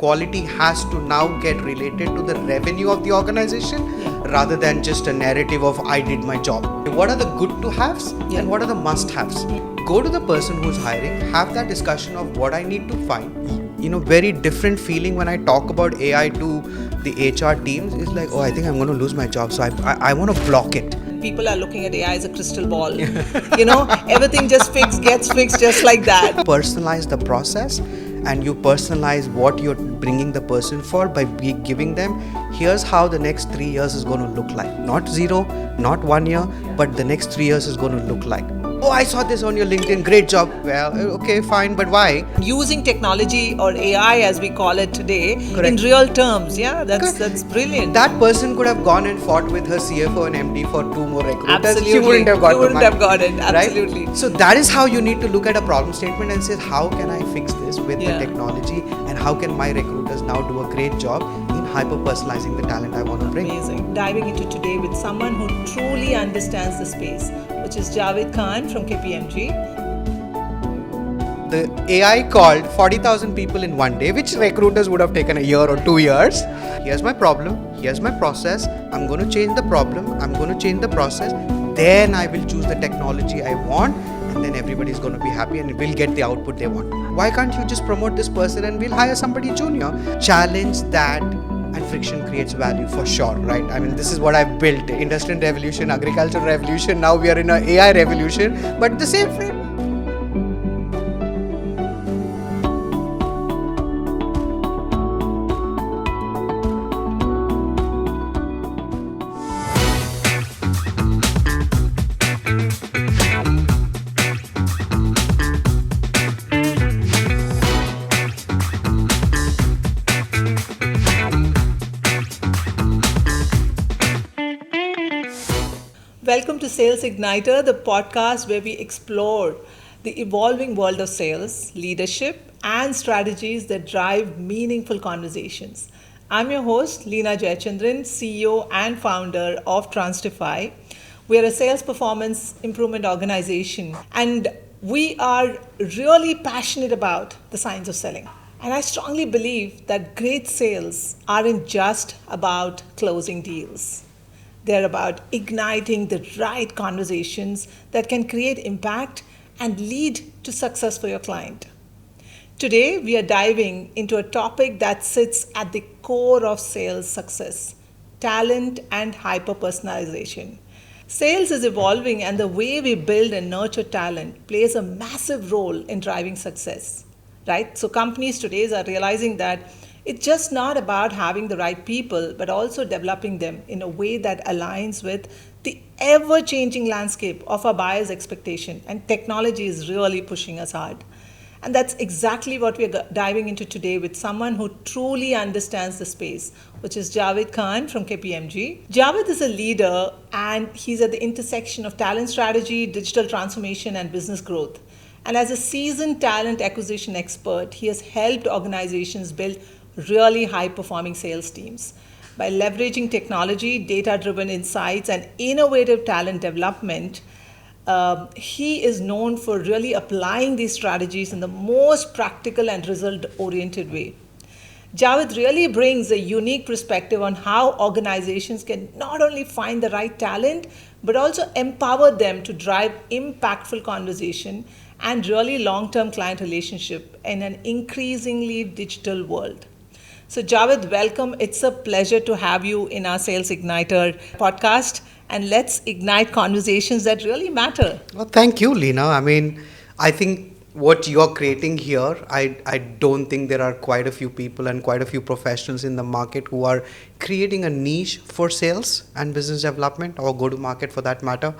quality has to now get related to the revenue of the organization rather than just a narrative of I did my job. What are the good to haves and what are the must haves? Go to the person who's hiring, have that discussion of what I need to find. Very different feeling when I talk about AI to the HR teams is like, oh, I think I'm going to lose my job, so I want to block it. People are looking at AI as a crystal ball. Everything gets fixed just like that. Personalize the process, and you personalize what you're bringing the person for by giving them, here's how the next 3 years is going to look like. Not 0, not 1 year, but the next 3 years is going to look like. Oh, I saw this on your LinkedIn. Great job. Well, okay, fine, but why? Using technology or AI as we call it today in real terms. Yeah, that's brilliant. That person could have gone and fought with her CFO and MD for 2 more recruiters. Absolutely. She wouldn't have got it. Absolutely. Right? So that is how you need to look at a problem statement and say, how can I fix this with the technology, and how can my recruiters now do a great job in hyper-personalizing the talent I want to bring. Amazing. Diving into today with someone who truly understands the space, which is Javeed Khan from KPMG. The AI called 40,000 people in one day, which recruiters would have taken a year or 2 years. Here's my problem. Here's my process. I'm going to change the problem. I'm going to change the process. Then I will choose the technology I want, and then everybody's going to be happy and will get the output they want. Why can't you just promote this person and we'll hire somebody junior? Challenge that, and friction creates value for sure, right? I mean, this is what I've built. Industrial revolution, agricultural revolution. Now we are in an AI revolution, but the same frame. Welcome to Sales Igniter, the podcast where we explore the evolving world of sales, leadership, and strategies that drive meaningful conversations. I'm your host, Leenna Jayachaandran, CEO and founder of Transdefy. We are a sales performance improvement organization, and we are really passionate about the science of selling. And I strongly believe that great sales aren't just about closing deals. They're about igniting the right conversations that can create impact and lead to success for your client. Today, we are diving into a topic that sits at the core of sales success: talent and hyper-personalization. Sales is evolving, and the way we build and nurture talent plays a massive role in driving success, right? So companies today are realizing that it's just not about having the right people, but also developing them in a way that aligns with the ever-changing landscape of our buyers' expectation. And technology is really pushing us hard. And that's exactly what we're diving into today with someone who truly understands the space, which is Javeed Khan from KPMG. Javed is a leader, and he's at the intersection of talent strategy, digital transformation, and business growth. And as a seasoned talent acquisition expert, he has helped organizations build really high-performing sales teams. By leveraging technology, data-driven insights, and innovative talent development, he is known for really applying these strategies in the most practical and result-oriented way. Javed really brings a unique perspective on how organizations can not only find the right talent, but also empower them to drive impactful conversation and really long-term client relationship in an increasingly digital world. So Javed, welcome. It's a pleasure to have you in our Sales Igniter podcast, and let's ignite conversations that really matter. Well, thank you, Leenna. I mean, I think what you're creating here, I don't think there are quite a few people and quite a few professionals in the market who are creating a niche for sales and business development, or go-to-market for that matter.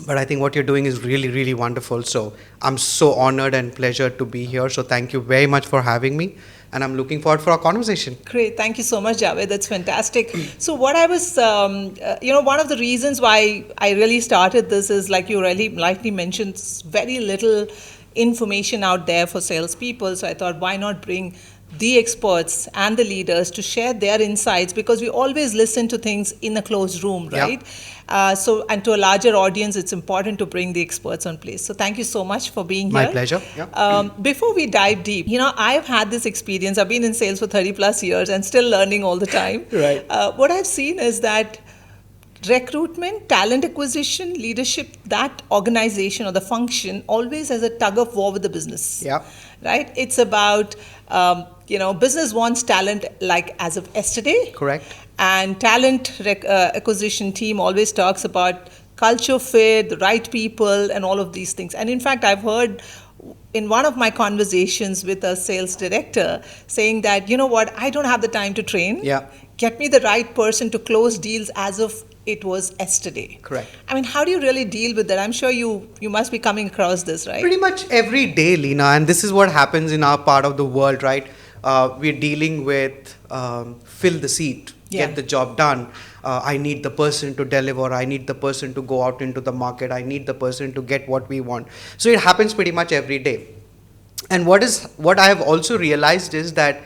But I think what you're doing is really, really wonderful. So I'm so honored and pleasured to be here. So thank you very much for having me. And I'm looking forward for our conversation. Great. Thank you so much, Javed. That's fantastic. So what I was, one of the reasons why I really started this is, like you really lightly mentioned, very little, information out there for salespeople. So I thought, why not bring the experts and the leaders to share their insights, because we always listen to things in a closed room, right? And to a larger audience, it's important to bring the experts on place. So thank you so much for being here. My pleasure. Before we dive deep, I've had this experience. I've been in sales for 30 plus years and still learning all the time. Right. What I've seen is that recruitment, talent acquisition, leadership, that organization or the function always has a tug of war with the business. Yeah. Right? It's about, business wants talent like as of yesterday. Correct. And talent acquisition team always talks about culture fit, the right people, and all of these things. And in fact, I've heard in one of my conversations with a sales director saying that, you know what, I don't have the time to train. Yeah. Get me the right person to close deals as if it was yesterday. Correct. I mean, how do you really deal with that? I'm sure you must be coming across this, right? Pretty much every day, Leenna, and this is what happens in our part of the world, right? We're dealing with fill the seat, get the job done. I need the person to deliver. I need the person to go out into the market. I need the person to get what we want. So it happens pretty much every day. And what I have also realized is that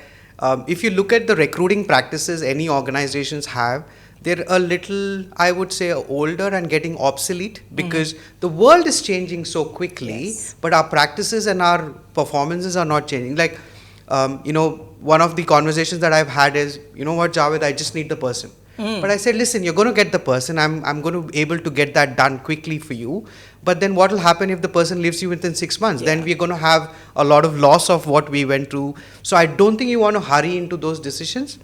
if you look at the recruiting practices any organizations have, they're a little, I would say, older and getting obsolete, because the world is changing so quickly, but our practices and our performances are not changing. Like, one of the conversations that I've had is, you know what, Javed, I just need the person. But I said, listen, you're going to get the person. I'm going to be able to get that done quickly for you. But then what will happen if the person leaves you within 6 months? Then we're going to have a lot of loss of what we went through. So I don't think you want to hurry into those decisions.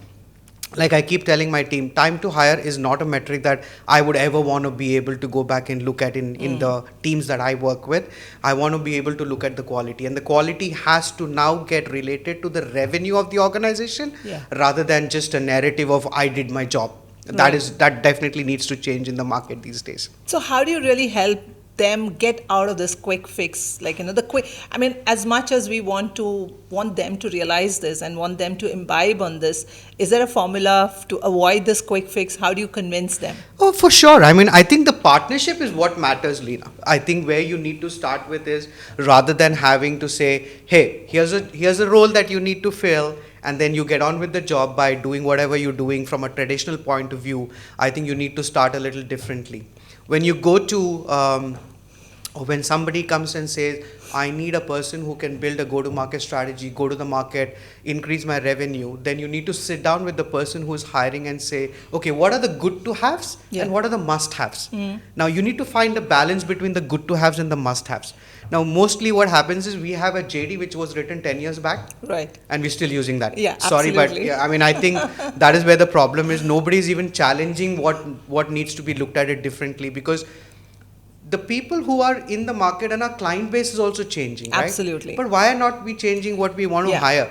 Like I keep telling my team, time to hire is not a metric that I would ever want to be able to go back and look at in the teams that I work with. I want to be able to look at the quality, and the quality has to now get related to the revenue of the organization rather than just a narrative of I did my job. That definitely needs to change in the market these days. So how do you really help them get out of this quick fix? Like, as much as we want them to realize this and want them to imbibe on this, is there a formula to avoid this quick fix? How do you convince them? Oh, for sure. I think the partnership is what matters, Leenna. I think where you need to start with is, rather than having to say, hey, here's a role that you need to fill, and then you get on with the job by doing whatever you're doing from a traditional point of view. I think you need to start a little differently. When you go to, or when somebody comes and says, I need a person who can build a go-to-market strategy, go to the market, increase my revenue, then you need to sit down with the person who's hiring and say, okay, what are the good to haves and what are the must haves? Now you need to find a balance between the good to haves and the must haves. Now, mostly what happens is we have a JD which was written 10 years back. Right. And we're still using that. Yeah, Sorry, absolutely. but I think that is where the problem is. Nobody's even challenging what needs to be looked at it differently, because the people who are in the market and our client base is also changing, right? Absolutely. But why are not we changing what we want to hire?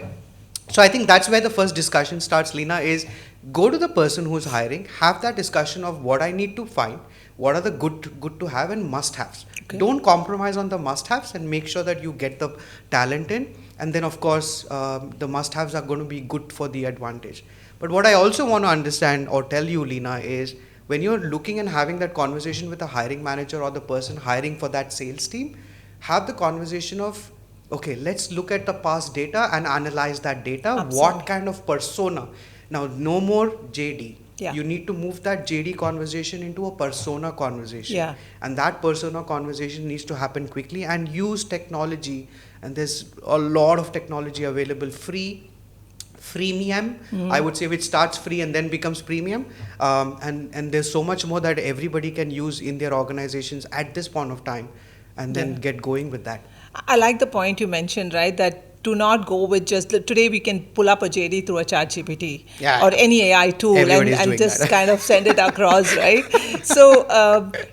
So I think that's where the first discussion starts, Leenna, is go to the person who's hiring, have that discussion of what I need to find, what are the good to have and must haves. Okay. Don't compromise on the must haves and make sure that you get the talent in. And then of course, the must haves are going to be good for the advantage. But what I also want to understand or tell you, Leenna, is when you're looking and having that conversation with a hiring manager or the person hiring for that sales team, have the conversation of, okay, let's look at the past data and analyze that data. Absolutely. What kind of persona? Now, no more JD. Yeah. You need to move that JD conversation into a persona conversation. Yeah. And that persona conversation needs to happen quickly and use technology. And there's a lot of technology available, freemium, I would say, which starts free and then becomes premium. And there's so much more that everybody can use in their organizations at this point of time, and then get going with that. I like the point you mentioned, right? That do not go with just, today we can pull up a JD through a ChatGPT or any AI tool and just kind of send it across, right? So,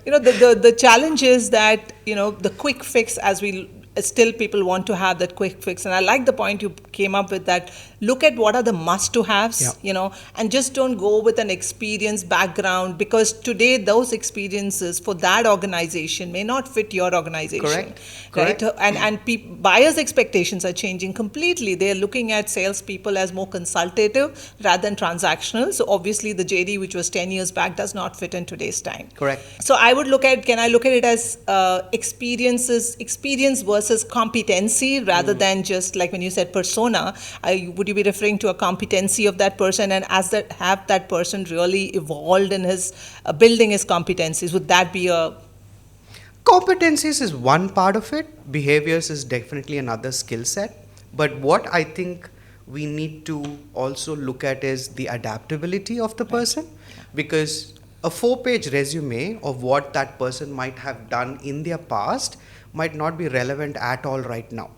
the challenge is that, the quick fix, as we still people want to have that quick fix. And I like the point you came up with, that look at what are the must to haves, and just don't go with an experience background, because today those experiences for that organization may not fit your organization. Correct. And buyers' expectations are changing completely. They're looking at salespeople as more consultative rather than transactional. So obviously the JD, which was 10 years back, does not fit in today's time. Correct. So I would can I look at it as experience versus versus competency rather than just like when you said persona, would you be referring to a competency of that person, and as that have that person really evolved in his building his competencies? Would that be a Competencies is one part of it. Behaviors is definitely another skill set. But what I think we need to also look at is the adaptability of the person, because a 4-page resume of what that person might have done in their past might not be relevant at all right now.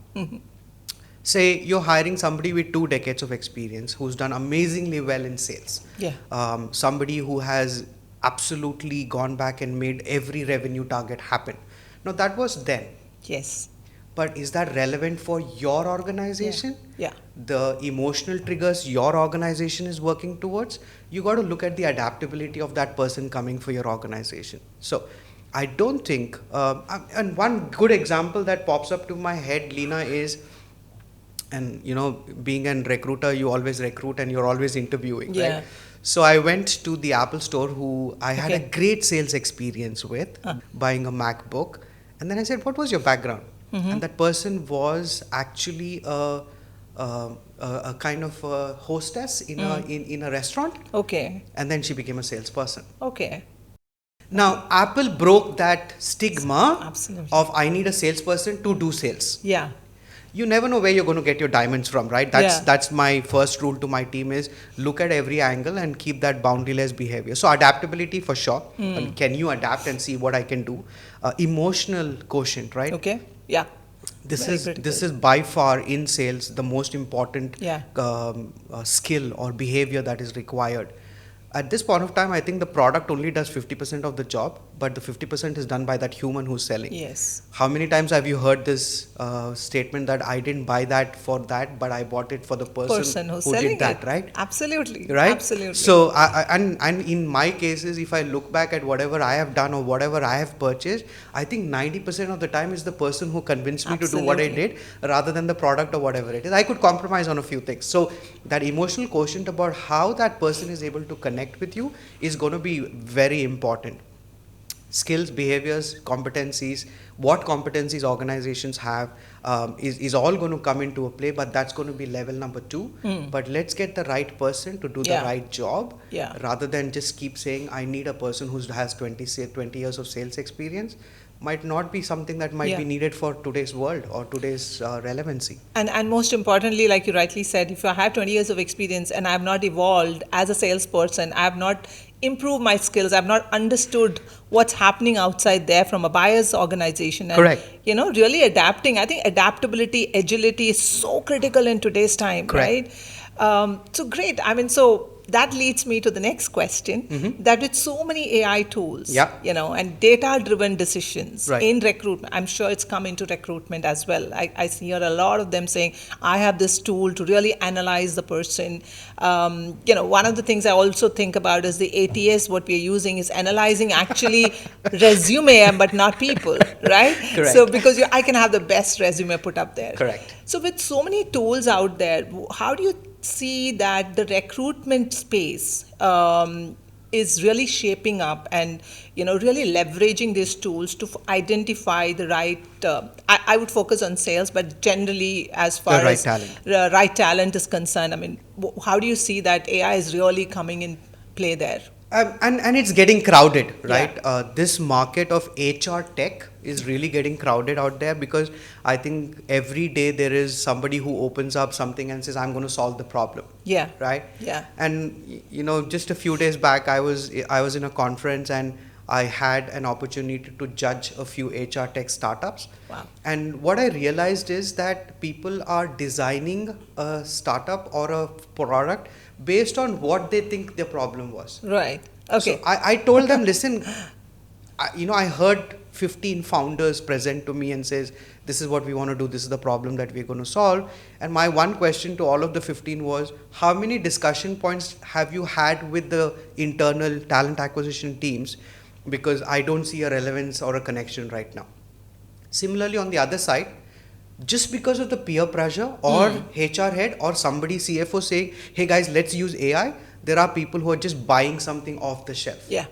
Say you're hiring somebody with 2 decades of experience who's done amazingly well in sales. Yeah. Somebody who has absolutely gone back and made every revenue target happen. Now that was then. yes? But is that relevant for your organization? Yeah. The emotional triggers your organization is working towards? You got to look at the adaptability of that person coming for your organization. So I don't think, and one good example that pops up to my head, Leenna, is, and you know, being a recruiter, you always recruit and you're always interviewing, Yeah. right? So I went to the Apple store who I had a Okay. great sales experience with, buying a MacBook. And then I said, what was your background? And that person was actually a kind of a hostess in a restaurant. Okay. And then she became a salesperson. Okay. Now, Apple broke that stigma Absolutely. of I need a salesperson to do sales. Yeah. You never know where you're going to get your diamonds from, right? That's my first rule to my team is look at every angle and keep that boundaryless behavior. So adaptability for sure. And can you adapt and see what I can do? Emotional quotient, right? Okay. Yeah. This Very is critical. this is by far in sales the most important Yeah. skill or behavior that is required. At this point of time, I think the product only does 50% of the job, but the 50% is done by that human who's selling. Yes. How many times have you heard this statement that I didn't buy that for that, but I bought it for the person Who's who selling did that, it. right? Absolutely. Right? Absolutely. So, and in my cases, if I look back at whatever I have done or whatever I have purchased, I think 90% of the time is the person who convinced me to do what I Absolutely. did rather than the product or whatever it is. I could compromise on a few things. So, that emotional quotient about how that person is able to connect with you is going to be very important. Skills, behaviors, competencies, what competencies organizations have is all going to come into a play, but that's going to be level number 2. But let's get the right person to do the Yeah. right job Yeah. rather than just keep saying, I need a person who has 20 years of sales experience. Might not be something that might be Yeah. needed for today's world or today's relevancy. And most importantly, like you rightly said, if I have 20 years of experience and I have not evolved as a salesperson, I have not improved my skills, I have not understood what's happening outside there from a buyer's organization. And, Correct. you know, really adapting. I think adaptability, agility is so critical in today's time, Correct. right? So great. I mean, so that leads me to the next question, that with so many AI tools, Yeah. you know, and data-driven decisions Right. in recruitment, I'm sure it's come into recruitment as well. I hear a lot of them saying, I have this tool to really analyze the person. You know, one of the things I also think about is the ATS, what we're using is analyzing actually resume, but not people, right? Correct. So because I can have the best resume put up there. Correct. So with so many tools out there, how do you see that the recruitment space is really shaping up and, you know, really leveraging these tools to identify the right, I would focus on sales, but generally as far The right as talent. Right talent is concerned, I mean, how do you see that AI is really coming in play there? And it's getting crowded, right? Yeah. This market of HR tech is really getting crowded out there because I think every day there is somebody who opens up something and says, I'm going to solve the problem. Yeah. Right? Yeah. And, you know, just a few days back, I was in a conference and I had an opportunity to judge a few HR tech startups. Wow. And what I realized is that people are designing a startup or a product based on what they think their problem was. Right. Okay. So I told them, listen, I heard 15 founders present to me and says, this is what we want to do, this is the problem that we're going to solve. And my one question to all of the 15 was, how many discussion points have you had with the internal talent acquisition teams? Because I don't see a relevance or a connection right now. Similarly, on the other side, just because of the peer pressure or HR head or somebody CFO saying, hey guys, let's use AI, there are people who are just buying something off the shelf. Yeah.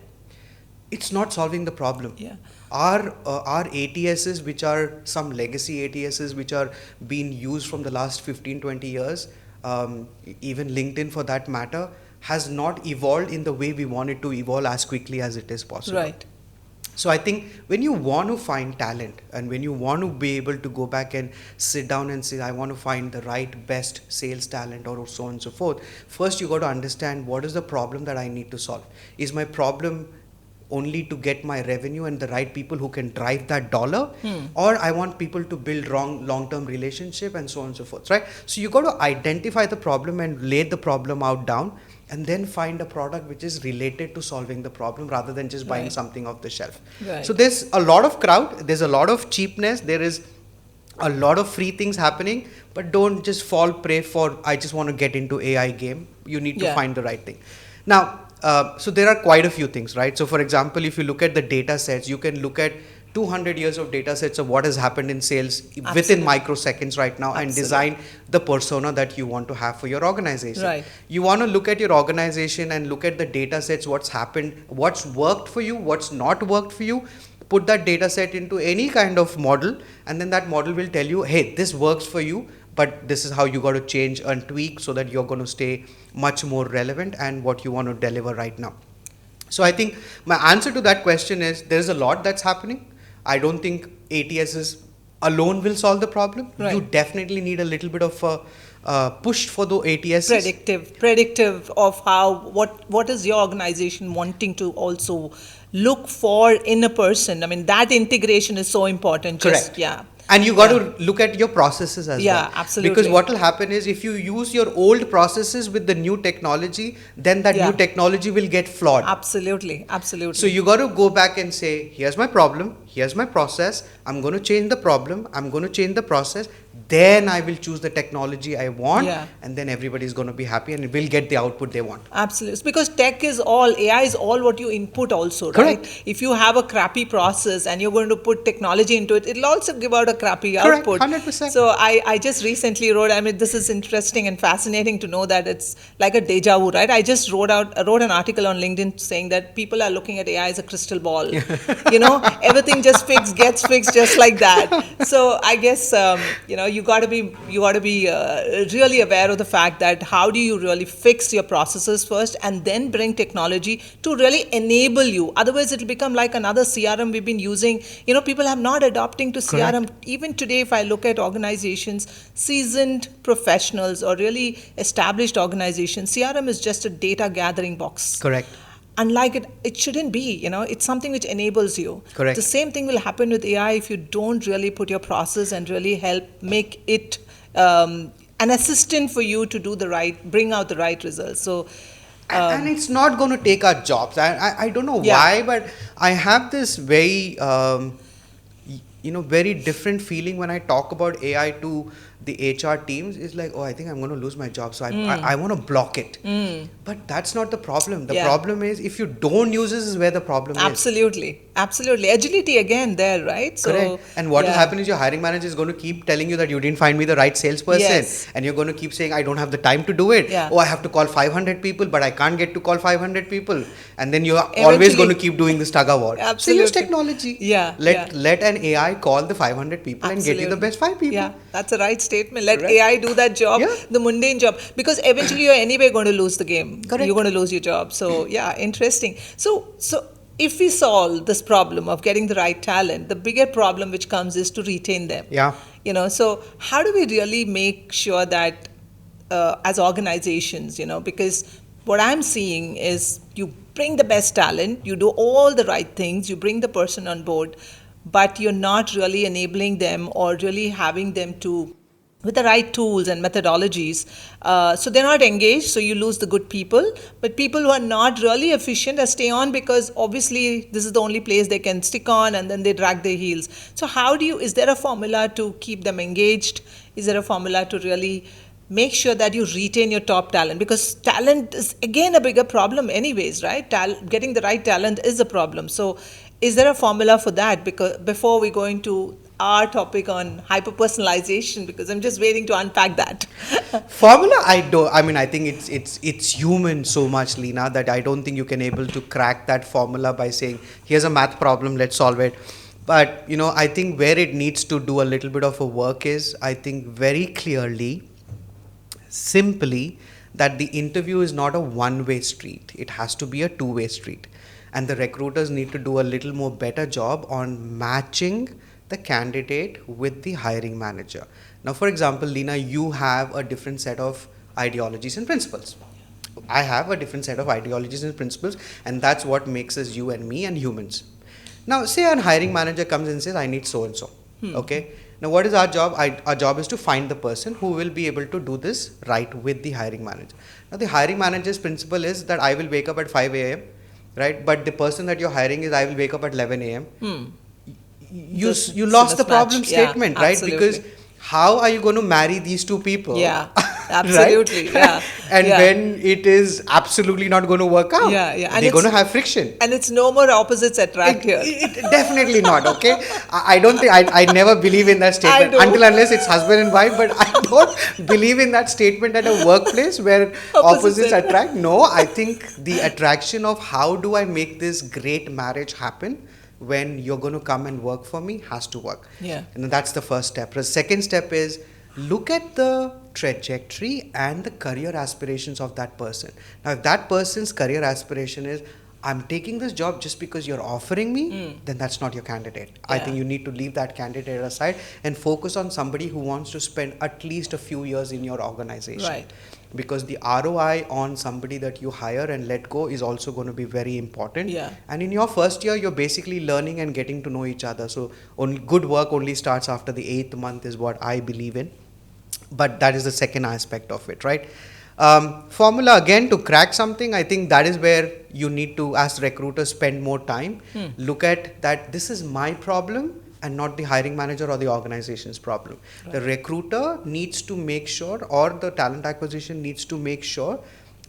it's not solving the problem. Yeah. Our ATSs, which are some legacy ATSs, which are being used from the last 15, 20 years, even LinkedIn for that matter, has not evolved in the way we want it to evolve as quickly as it is possible. Right. So I think when you want to find talent and when you want to be able to go back and sit down and say, I want to find the right best sales talent or so on and so forth, first you got to understand what is the problem that I need to solve. Is my problem only to get my revenue and the right people who can drive that dollar, or I want people to build long-term relationship and so on and so forth, right? So you got to identify the problem and lay the problem out down, and then find a product which is related to solving the problem rather than just buying something off the shelf. Right. So there's a lot of crowd, there's a lot of cheapness, there is a lot of free things happening, but don't just fall prey for, I just want to get into AI game. You need to find the right thing. Now, so there are quite a few things, right? So for example, if you look at the data sets, you can look at 200 years of data sets of what has happened in sales within microseconds right now and design the persona that you want to have for your organization. Right. You want to look at your organization and look at the data sets, what's happened, what's worked for you, what's not worked for you. Put that data set into any kind of model, and then that model will tell you, hey, this works for you, but this is how you got to change and tweak so that you're going to stay much more relevant and what you want to deliver right now. So I think my answer to that question is there's a lot that's happening. I don't think ATSs alone will solve the problem. Right. You definitely need a little bit of a push for the ATSs. Predictive of what is your organization wanting to also look for in a person. I mean, that integration is so important. Correct. Yeah. And you got to look at your processes as well. Yeah, absolutely. Because what will happen is if you use your old processes with the new technology, then that new technology will get flawed. Absolutely. So you got to go back and say, here's my problem, here's my process, I'm going to change the problem, I'm going to change the process, then I will choose the technology I want, and then everybody's going to be happy and will get the output they want. Absolutely. Because AI is all what you input also, Correct. Right? If you have a crappy process and you're going to put technology into it, it'll also give out a crappy Correct. output. 100%. So I just recently wrote, I mean, this is interesting and fascinating to know that it's like a deja vu, right? I just wrote an article on LinkedIn saying that people are looking at AI as a crystal ball. Everything just gets fixed just like that. So I guess, you got to be really aware of the fact that how do you really fix your processes first and then bring technology to really enable you. Otherwise, it'll become like another CRM we've been using. People have not adopting to CRM. Correct. Even today, if I look at organizations, seasoned professionals or really established organizations, CRM is just a data gathering box. Correct. Unlike it shouldn't be, it's something which enables you. Correct. The same thing will happen with AI if you don't really put your process and really help make it an assistant for you to bring out the right results. So, and it's not going to take our jobs. I don't know why, but I have this very, very different feeling when I talk about AI to the HR teams. Is like, I think I'm going to lose my job, so I want to block it. But that's not the problem. The problem is if you don't use this is where the problem is. Absolutely. Agility again there, right? So, correct. And what will happen is your hiring manager is going to keep telling you that you didn't find me the right salesperson. Yes. And you're going to keep saying, I don't have the time to do it. Yeah. I have to call 500 people, but I can't get to call 500 people. And then you're always going to keep doing this tug of war. Absolutely. So use technology. Yeah. Let an AI call the 500 people and get you the best 5 people. Yeah, that's a right statement. Let AI do that job, the mundane job. Because eventually you're anyway going to lose the game. Correct. You're going to lose your job. So, interesting. So if we solve this problem of getting the right talent, the bigger problem which comes is to retain them. Yeah. So how do we really make sure that as organizations, because what I'm seeing is you bring the best talent, you do all the right things, you bring the person on board, but you're not really enabling them or really having them to with the right tools and methodologies. So they're not engaged, so you lose the good people. But people who are not really efficient stay on because obviously this is the only place they can stick on and then they drag their heels. So is there a formula to keep them engaged? Is there a formula to really make sure that you retain your top talent? Because talent is again a bigger problem anyways, right? Getting the right talent is a problem. So is there a formula for that? Because before we go into our topic on hyper-personalization, because I'm just waiting to unpack that. Formula, I think it's human so much, Leenna, that I don't think you can able to crack that formula by saying, here's a math problem, let's solve it. But I think where it needs to do a little bit of a work is, I think very clearly, simply, that the interview is not a one-way street. It has to be a two-way street. And the recruiters need to do a little more better job on matching the candidate with the hiring manager. Now, for example, Leenna, you have a different set of ideologies and principles. I have a different set of ideologies and principles, and that's what makes us you and me and humans. Now, say a hiring manager comes and says, I need so and so. Okay. Now, what is our job? Our job is to find the person who will be able to do this right with the hiring manager. Now, the hiring manager's principle is that I will wake up at 5 a.m., right? But the person that you're hiring is I will wake up at 11 a.m. You lost the problem statement, right? Absolutely. Because how are you going to marry these two people? Yeah, absolutely. Right? Yeah. And when it is absolutely not going to work out, And they're going to have friction. And it's no more opposites attract here. Definitely not, okay? I don't think, I never believe in that statement until unless it's husband and wife, but I don't believe in that statement at a workplace where opposites attract. No, I think the attraction of how do I make this great marriage happen when you're going to come and work for me has to work. Yeah. And that's the first step. The second step is look at the trajectory and the career aspirations of that person. Now, if that person's career aspiration is, I'm taking this job just because you're offering me, then that's not your candidate. Yeah. I think you need to leave that candidate aside and focus on somebody who wants to spend at least a few years in your organization. Right. Because the ROI on somebody that you hire and let go is also going to be very important. Yeah. And in your first year, you're basically learning and getting to know each other. So good work only starts after the 8th month is what I believe in. But that is the second aspect of it, right? Formula, again, to crack something, I think that is where you need to, as recruiters, spend more time. Look at that this is my problem and not the hiring manager or the organization's problem. Right. The recruiter needs to make sure, or the talent acquisition needs to make sure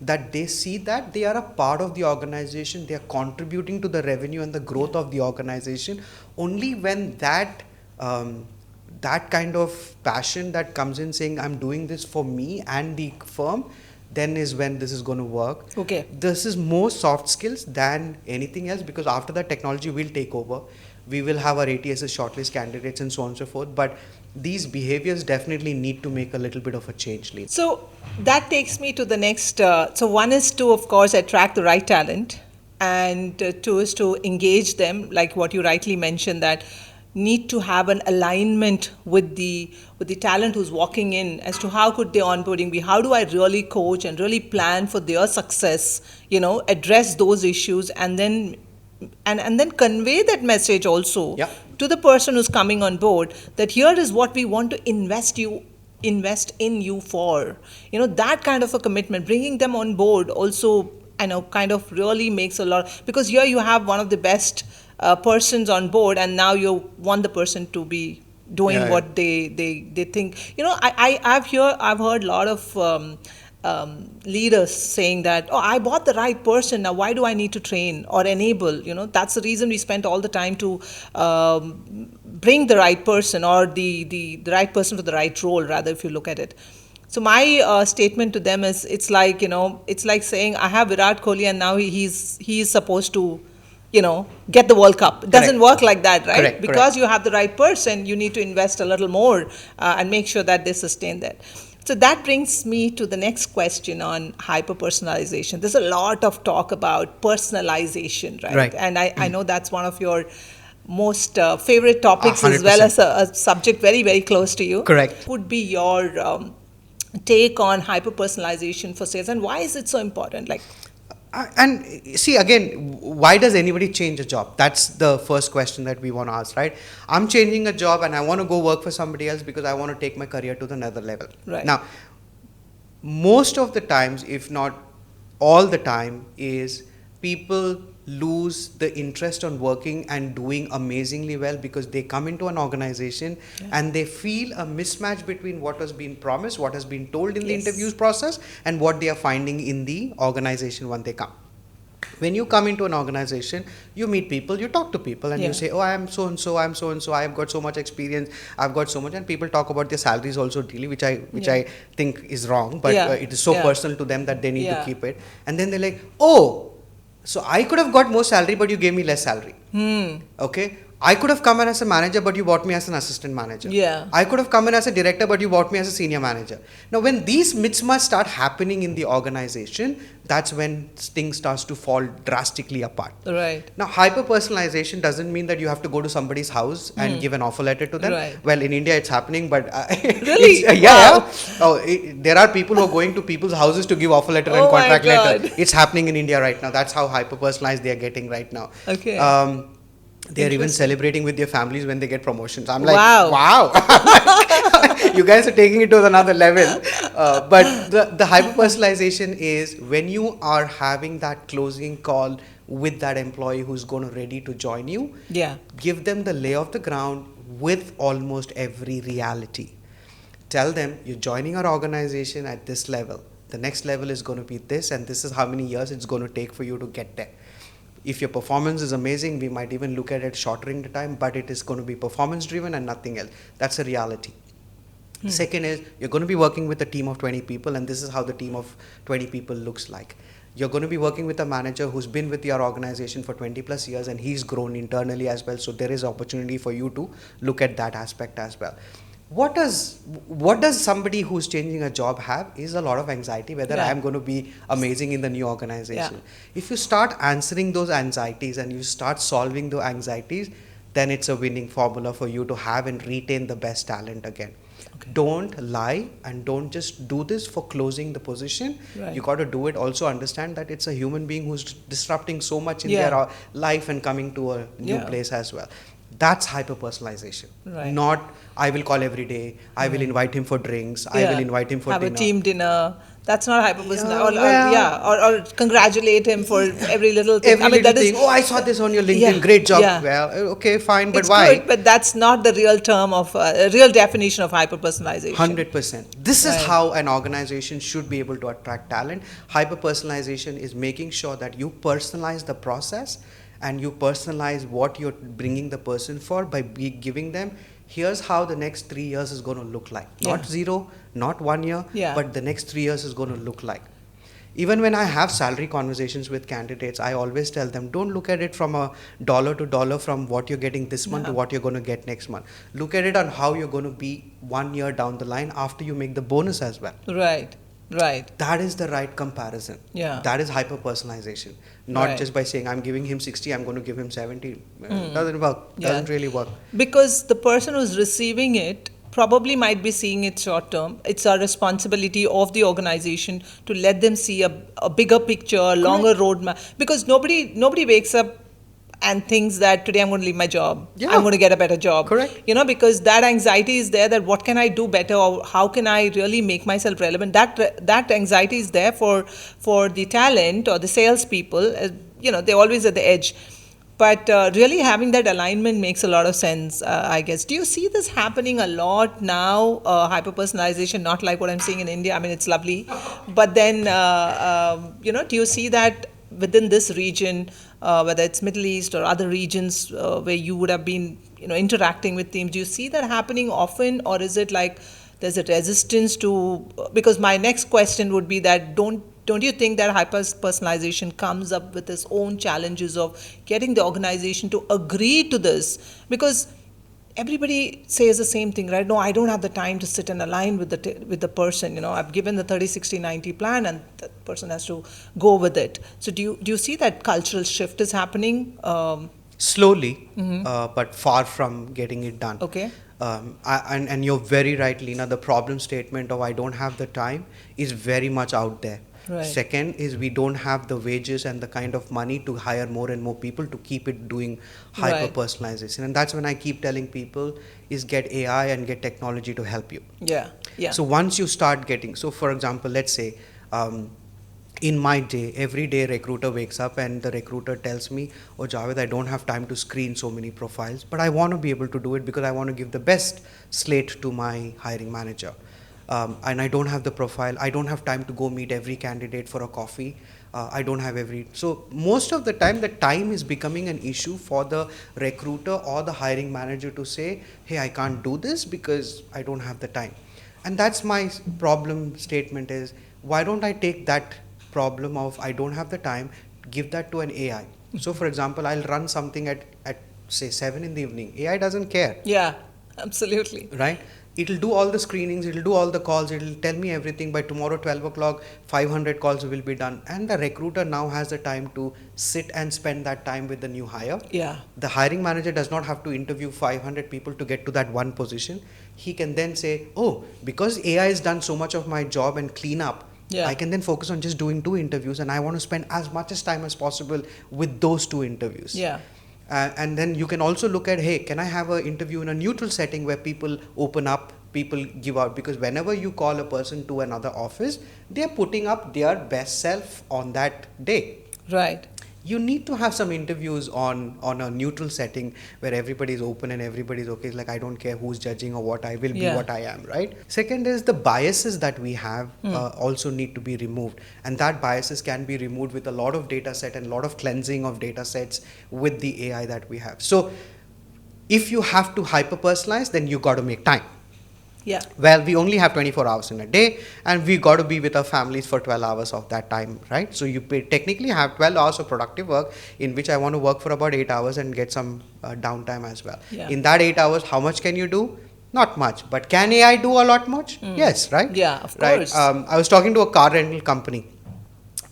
that they see that they are a part of the organization, they are contributing to the revenue and the growth of the organization. Only when that kind of passion that comes in saying, I'm doing this for me and the firm, then is when this is going to work. Okay. This is more soft skills than anything else, because after that technology will take over. We will have our ATSs shortlist candidates and so on and so forth. But these behaviors definitely need to make a little bit of a change. So that takes me to the next. So one is to, of course, attract the right talent. And two is to engage them, like what you rightly mentioned, that need to have an alignment with the talent who's walking in as to how could their onboarding be, how do I really coach and really plan for their success, address those issues, and then convey that message also to the person who's coming on board, that here is what we want to invest in you for. That kind of a commitment, bringing them on board also, kind of really makes a lot, because here you have one of the best persons on board, and now you want the person to be doing what they think. I've heard a lot of leaders saying that, I bought the right person, now why do I need to train or enable? That's the reason we spent all the time to bring the right person, or the right person for the right role, rather, if you look at it. So my statement to them is, it's like saying, I have Virat Kohli and now he's supposed to get the World Cup. It doesn't work like that, right? Correct, because you have the right person, you need to invest a little more and make sure that they sustain that. So that brings me to the next question on hyper-personalization. There's a lot of talk about personalization, right? And I know that's one of your most favorite topics, 100%. As well as a subject very, very close to you. Correct. Would be your take on hyper-personalization for sales, and why is it so important? And see, again, why does anybody change a job? That's the first question that we want to ask, right? I'm changing a job and I want to go work for somebody else because I want to take my career to another level. Right. Now, most of the times, if not all the time, is people lose the interest on working and doing amazingly well because they come into an organization and they feel a mismatch between what has been promised, what has been told in the interviews process, and what they are finding in the organization when they come. When you come into an organization, you meet people, you talk to people, and you say, oh, I am so and so, I'm so and so, I've got so much experience, I've got so much, and people talk about their salaries also daily, which I think is wrong, but it is so personal to them that they need to keep it. And then they're like, oh, so I could have got more salary, but you gave me less salary. Okay. I could have come in as a manager, but you bought me as an assistant manager. I could have come in as a director, but you bought me as a senior manager. Now, when these mismatches start happening in the organization, that's when things starts to fall drastically apart. Right. Now, hyper-personalization doesn't mean that you have to go to somebody's house and give an offer letter to them. Well, in India, it's happening, but really, there are people who are going to people's houses to give offer letter and contract letter. It's happening in India right now. That's how hyper-personalized they are getting right now. Okay. They're even celebrating with their families when they get promotions. I'm like, wow. You guys are taking it to another level. But the hyper-personalization is when you are having that closing call with that employee who's ready to join you. Give them the lay of the ground with almost every reality. Tell them you're joining our organization at this level. The next level is going to be this, and this is how many years it's going to take for you to get there. If your performance is amazing, we might even look at it shortening the time, but it is going to be performance driven and nothing else. That's a reality. Second is you're going to be working with a team of 20 people, and this is how the team of 20 people looks like. You're going to be working with a manager who's been with your organization for 20 plus years, and he's grown internally as well. So there is opportunity for you to look at that aspect as well. What does somebody who's changing a job have is a lot of anxiety whether I am going to be amazing in the new organization. If you start answering those anxieties and you start solving the anxieties, then it's a winning formula for you to have and retain the best talent again. Don't lie and don't just do this for closing the position. You got to do it. Also understand that it's a human being who's disrupting so much in their life and coming to a new place as well. That's hyper-personalization. Not, I will call every day, I will invite him for drinks, I will invite him for dinner. Have a team dinner. That's not hyper-personalization. Or congratulate him for every little thing. Oh, I saw this on your LinkedIn, great job. Well, okay, fine, but it's why? Good, but that's not the real term of, real definition of hyper-personalization. 100%. This is how an organization should be able to attract talent. Hyper-personalization is making sure that you personalize the process and you personalize what you're bringing the person for by giving them, here's how the next 3 years is going to look like. Not 0, not 1 year, but the next 3 years is going to look like. Even when I have salary conversations with candidates, I always tell them, don't look at it from a dollar to dollar from what you're getting this month to what you're going to get next month. Look at it on how you're going to be 1 year down the line after you make the bonus as well. Right. That is the right comparison. That is hyper-personalization. Not just by saying, I'm giving him 60, I'm going to give him 70. Doesn't work. Doesn't really work. Because the person who's receiving it probably might be seeing it short term. It's a responsibility of the organization to let them see a bigger picture, a longer roadmap. Because nobody wakes up and thinks that today I'm going to leave my job. I'm going to get a better job. Correct. Because that anxiety is there, that what can I do better, or how can I really make myself relevant. That anxiety is there for the talent or the salespeople. They're always at the edge. But really having that alignment makes a lot of sense, I guess. Do you see this happening a lot now? Hyper-personalization, not like what I'm seeing in India. I mean, it's lovely. But then, do you see that within this region, whether it's Middle East or other regions where you would have been, interacting with teams, do you see that happening often, or is it like there's a resistance to? Because my next question would be that don't you think that hyper-personalization comes up with its own challenges of getting the organization to agree to this? Because everybody says the same thing, right? No, I don't have the time to sit and align with the person. I've given the 30-60-90 plan, and that person has to go with it. So do you see that cultural shift is happening? Slowly, but far from getting it done. Okay. And you're very right, Leenna. The problem statement of I don't have the time is very much out there. Right. Second is we don't have the wages and the kind of money to hire more and more people to keep it doing hyper-personalization. And that's when I keep telling people is get AI and get technology to help you. Yeah. So once you start getting, so for example, let's say in my day, every day recruiter wakes up and the recruiter tells me, oh Javed, I don't have time to screen so many profiles, but I want to be able to do it because I want to give the best slate to my hiring manager. and I don't have the profile. I don't have time to go meet every candidate for a coffee. I don't have so most of the time is becoming an issue for the recruiter or the hiring manager to say, hey, I can't do this because I don't have the time. And that's my problem statement is, why don't I take that problem of I don't have the time, give that to an AI. So for example, I'll run something at say 7 in the evening. AI doesn't care. Yeah, absolutely. Right? It'll do all the screenings, it'll do all the calls, it'll tell me everything. By tomorrow 12 o'clock, 500 calls will be done. And the recruiter now has the time to sit and spend that time with the new hire. Yeah. The hiring manager does not have to interview 500 people to get to that one position. He can then say, oh, because AI has done so much of my job and clean up, I can then focus on just doing 2 interviews, and I want to spend as much as time as possible with those 2 interviews. Yeah. And then you can also look at, hey, can I have an interview in a neutral setting where people open up, people give out? Because whenever you call a person to another office, they're putting up their best self on that day. Right. You need to have some interviews on a neutral setting where everybody's open and everybody's okay. It's like, I don't care who's judging or what, I will be what I am, right? Second is the biases that we have also need to be removed. And that biases can be removed with a lot of data set and a lot of cleansing of data sets with the AI that we have. So if you have to hyper-personalize, then you got to make time. Yeah. Well, we only have 24 hours in a day, and we got to be with our families for 12 hours of that time, right? So you technically have 12 hours of productive work in which I want to work for about 8 hours and get some downtime as well. Yeah. In that 8 hours, how much can you do? Not much. But can AI do a lot much? Yes, right? Yeah, of course. I was talking to a car rental company,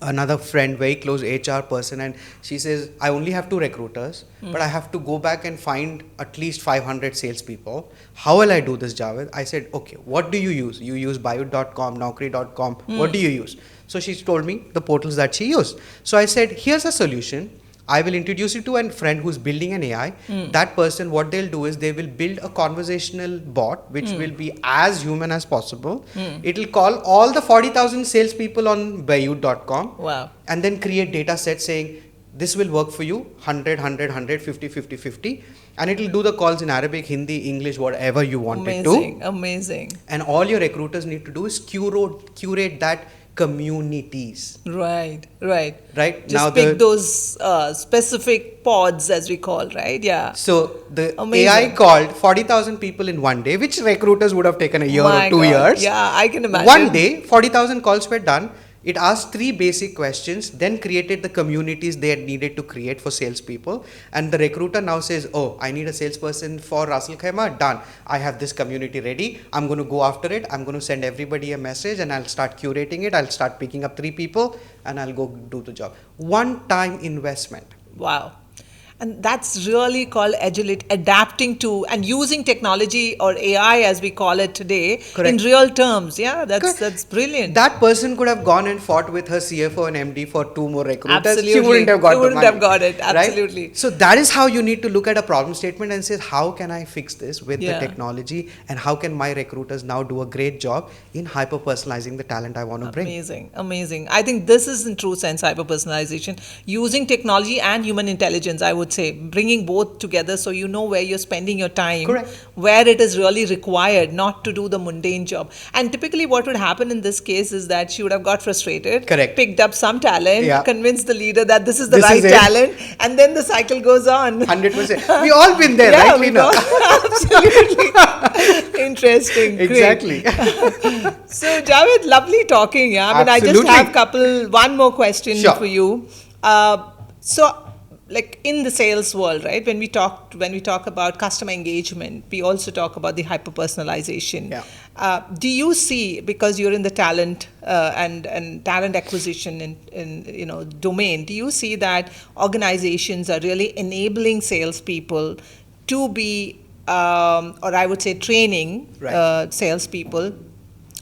another friend, very close HR person, and she says, I only have 2 recruiters, but I have to go back and find at least 500 salespeople. How will I do this, Javed? I said, okay, what do you use? You use Bayut.com, Naukri.com. What do you use? So she told me the portals that she used. So I said, here's a solution. I will introduce you to a friend who's building an AI. That person, what they'll do is they will build a conversational bot which will be as human as possible. It'll call all the 40,000 salespeople on Bayut.com. Wow. And then create data sets saying, this will work for you, 100, 100, 100, 50, 50, 50. And it'll do the calls in Arabic, Hindi, English, whatever you want it to. Amazing. And all your recruiters need to do is curate that communities. Right. Just now pick those specific pods, as we call, right? Yeah. So the Amazing. AI called 40,000 people in one day, which recruiters would have taken a year My or 2 God. years. Yeah, I can imagine. One day, 40,000 calls were done. It asked 3 basic questions, then created the communities they had needed to create for salespeople. And the recruiter now says, oh, I need a salesperson for Russell Khaimah. Done. I have this community ready. I'm going to go after it. I'm going to send everybody a message and I'll start curating it. I'll start picking up 3 people and I'll go do the job. One-time investment. Wow. And that's really called agility, adapting to and using technology or AI as we call it today. Correct. In real terms. Yeah, that's brilliant. That person could have gone and fought with her CFO and MD for 2 more recruiters. Absolutely. She wouldn't have got You wouldn't the money, have got it. Absolutely. Right? So that is how you need to look at a problem statement and say, how can I fix this with the technology, and how can my recruiters now do a great job in hyper-personalizing the talent I want to bring? Amazing. I think this is in true sense hyper-personalization, using technology and human intelligence, I would say, bringing both together so you know where you're spending your time. Correct. Where it is really required, not to do the mundane job. And typically what would happen in this case is that she would have got frustrated, Correct. picked up some talent, convinced the leader that this is the This right is it. talent, and then the cycle goes on. 100%. We all been there, right, Leenna? Absolutely. Interesting. Exactly. So, Javed, lovely talking. Yeah, I mean, Absolutely. I just have one more question for you. So, like in the sales world, right? When we talk about customer engagement, we also talk about the hyper-personalization. Yeah. Do you see, because you're in the talent and talent acquisition in domain, do you see that organizations are really enabling salespeople to be, or I would say training salespeople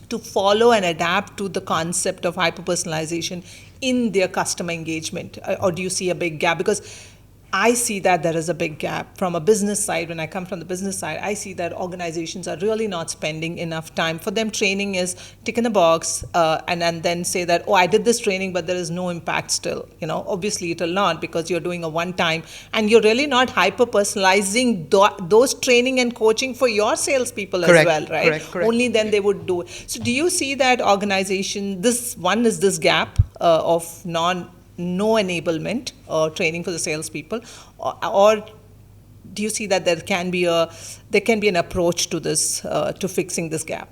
to follow and adapt to the concept of hyper-personalization in their customer engagement? Or do you see a big gap? Because I see that there is a big gap from a business side. When I come from the business side, I see that organizations are really not spending enough time. For them, training is tick in the box and then say that, oh, I did this training, but there is no impact still. Obviously it will not, because you're doing a one time and you're really not hyper-personalizing those training and coaching for your salespeople as well, right? Correct. Only then they would do it. So do you see that organization, this gap of no enablement or training for the salespeople, or do you see that there can be an approach to this to fixing this gap?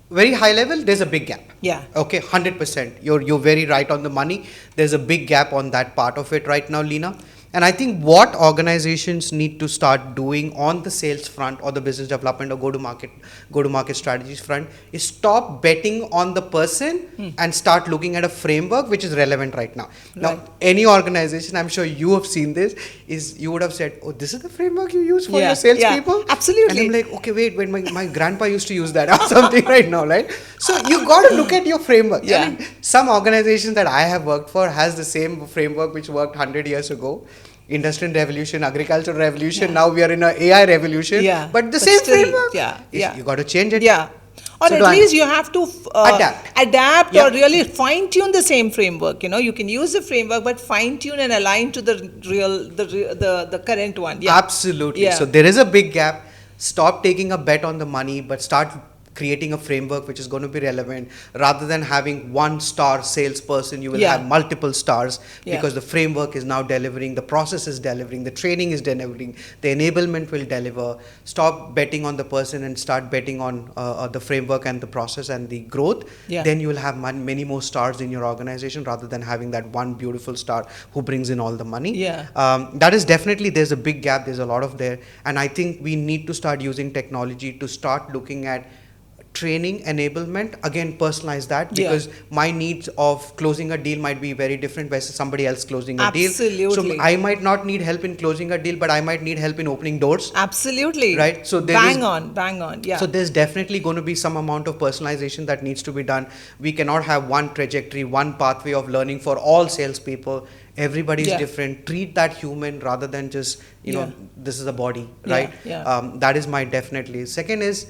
Very high level, there's a big gap. Yeah. Okay, 100%. You're very right on the money. There's a big gap on that part of it right now, Leenna. And I think what organizations need to start doing on the sales front or the business development or go-to-market strategies front is stop betting on the person and start looking at a framework which is relevant right now. Now, any organization, I'm sure you have seen this, is you would have said, oh, this is the framework you use for your salespeople? Yeah, absolutely. And I'm like, okay, wait, my grandpa used to use that or something right now, right? So you got to look at your framework. Yeah. I mean, some organizations that I have worked for has the same framework which worked 100 years ago. Industrial revolution, agricultural revolution, now we are in an AI revolution, but the same framework, you got to change it. Yeah. Or so at least you have to adapt or really fine tune the same framework. You can use the framework, but fine tune and align to the current one. Yeah. Absolutely. Yeah. So there is a big gap. Stop taking a bet on the money, but start creating a framework which is going to be relevant. Rather than having one star salesperson, you will have multiple stars because the framework is now delivering, the process is delivering, the training is delivering, the enablement will deliver. Stop betting on the person and start betting on the framework and the process and the growth. Then you will have many more stars in your organization rather than having that one beautiful star who brings in all the money. That is definitely, there's a big gap, there's a lot of there. And I think we need to start using technology to start looking at training, enablement, again personalize that, because my needs of closing a deal might be very different versus somebody else closing a deal. So I might not need help in closing a deal, but I might need help in opening doors. Absolutely. Right? So bang on. Yeah. So there's definitely going to be some amount of personalization that needs to be done. We cannot have one trajectory, one pathway of learning for all salespeople. Everybody is different. Treat that human rather than just, this is a body, right? That is my definitely. Second is,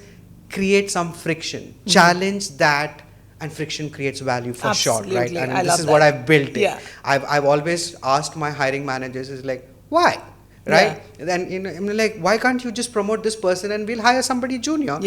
create some friction, challenge that, and friction creates value for sure, right? And this is what I've built. I've always asked my hiring managers is like, why? Right? Then I'm like, why can't you just promote this person and we'll hire somebody junior?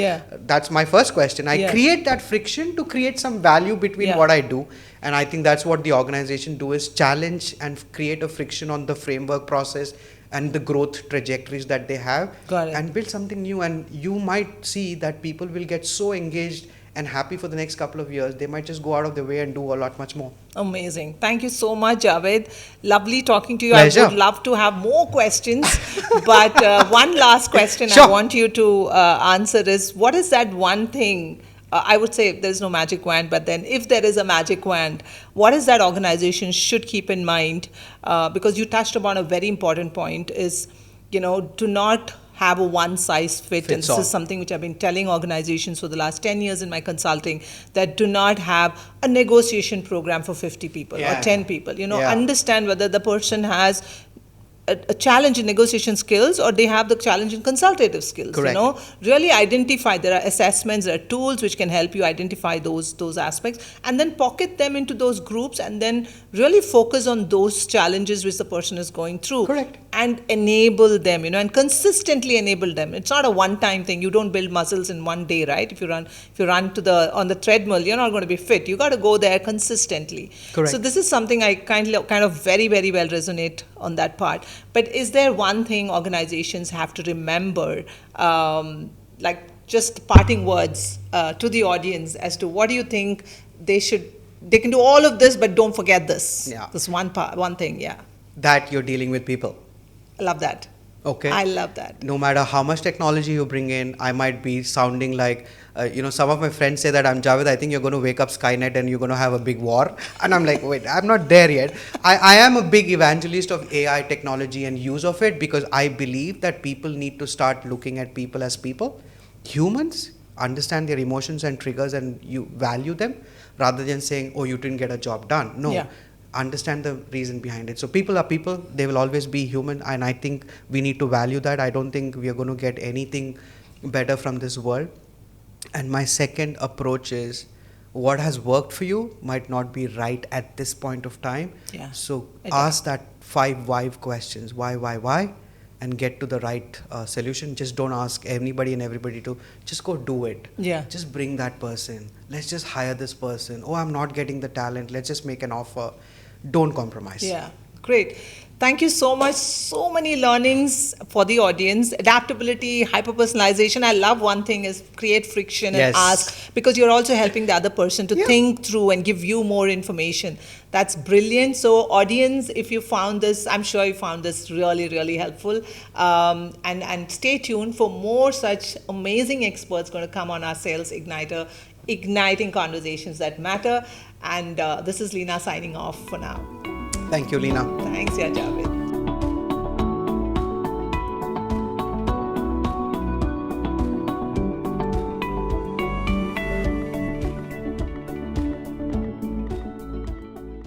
That's my first question. I create that friction to create some value between what I do. And I think that's what the organization do, is challenge and create a friction on the framework process and the growth trajectories that they have, and build something new. And you might see that people will get so engaged and happy for the next couple of years, they might just go out of their way and do a lot much more. Amazing. Thank you so much, Javed. Lovely talking to you. Pleasure. I would love to have more questions, but one last question I want you to answer is, what is that one thing, I would say there's no magic wand, but then if there is a magic wand, what is that organization should keep in mind? Because you touched upon a very important point, is, do not have a one size fit. And this is something which I've been telling organizations for the last 10 years in my consulting, that do not have a negotiation program for 50 people or 10 people. Understand whether the person has a challenge in negotiation skills or they have the challenge in consultative skills. Really identify. There are assessments, there are tools which can help you identify those aspects, and then pocket them into those groups, and then really focus on those challenges which the person is going through. And enable them, and consistently enable them. It's not a one-time thing. You don't build muscles in one day, right? If you run on the treadmill, you're not going to be fit. You got to go there consistently. So this is something I kind of very, very well resonate on that part. But is there one thing organizations have to remember, like just parting words to the audience as to what do you think they can do all of this, but don't forget this. This one thing, that you're dealing with people. I love that. Okay. I love that. No matter how much technology you bring in, I might be sounding like, some of my friends say that I'm Javed, I think you're going to wake up Skynet and you're going to have a big war. And I'm like, wait, I'm not there yet. I am a big evangelist of AI technology and use of it, because I believe that people need to start looking at people as people. Humans understand their emotions and triggers, and you value them rather than saying, oh, you didn't get a job done. No. understand the reason behind it. So people are people, they will always be human, and I think we need to value that. I don't think we are going to get anything better from this world. And my second approach is, what has worked for you might not be right at this point of time. Yeah. So Adapt. ask that 5 why questions, why, and get to the right solution. Just don't ask anybody and everybody to just go do it. Yeah. Just bring that person. Let's just hire this person. Oh, I'm not getting the talent. Let's just make an offer. Don't compromise. Yeah, great. Thank you so much. So many learnings for the audience. Adaptability, hyper-personalization. I love one thing is create friction and Yes. ask, because you're also helping the other person to Yeah. think through and give you more information. That's brilliant. So audience, if you found this, I'm sure you found this really, really helpful. And stay tuned for more such amazing experts going to come on our Sales Igniter, igniting conversations that matter. And this is Leenna signing off for now. Thank you, Leenna. Thanks, yeah, Javid.